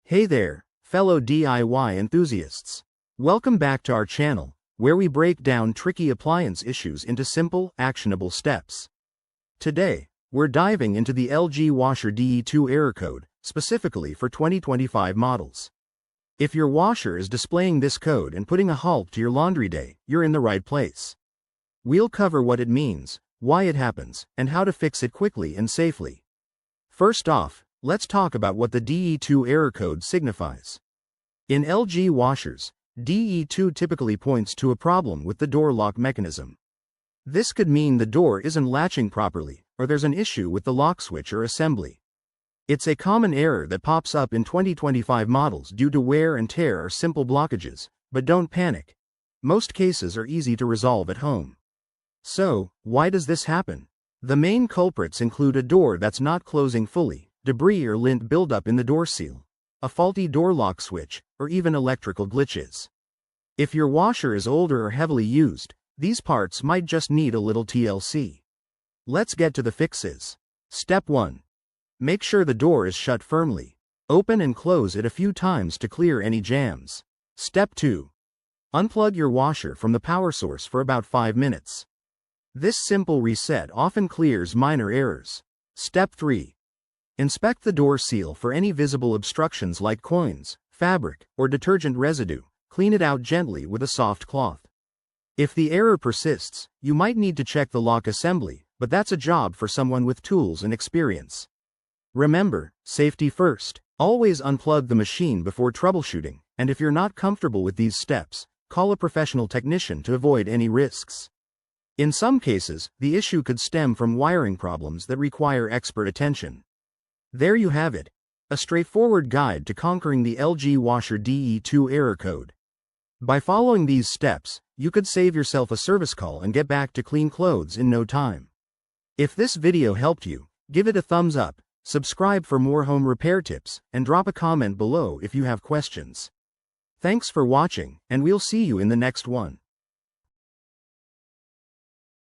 Hey there, fellow DIY enthusiasts. Welcome back to our channel, where we break down tricky appliance issues into simple, actionable steps. Today, we're diving into the LG Washer DE2 error code, specifically for 2025 models. If your washer is displaying this code and putting a halt to your laundry day, you're in the right place. We'll cover what it means, why it happens, and how to fix it quickly and safely. First off, let's talk about what the DE2 error code signifies. In LG washers, DE2 typically points to a problem with the door lock mechanism. This could mean the door isn't latching properly, or there's an issue with the lock switch or assembly. It's a common error that pops up in 2025 models due to wear and tear or simple blockages, but don't panic. Most cases are easy to resolve at home. So, why does this happen? The main culprits include a door that's not closing fully, debris or lint buildup in the door seal, a faulty door lock switch, or even electrical glitches. If your washer is older or heavily used, these parts might just need a little TLC. Let's get to the fixes. Step 1. Make sure the door is shut firmly. Open and close it a few times to clear any jams. Step 2. Unplug your washer from the power source for about 5 minutes. This simple reset often clears minor errors. Step 3. Inspect the door seal for any visible obstructions like coins, fabric, or detergent residue. Clean it out gently with a soft cloth. If the error persists, you might need to check the lock assembly, but that's a job for someone with tools and experience. Remember, safety first. Always unplug the machine before troubleshooting, and if you're not comfortable with these steps, call a professional technician to avoid any risks. In some cases, the issue could stem from wiring problems that require expert attention. There you have it, a straightforward guide to conquering the LG Washer DE2 error code. By following these steps, you could save yourself a service call and get back to clean clothes in no time. If this video helped you, give it a thumbs up, subscribe for more home repair tips, and drop a comment below if you have questions. Thanks for watching, and we'll see you in the next one.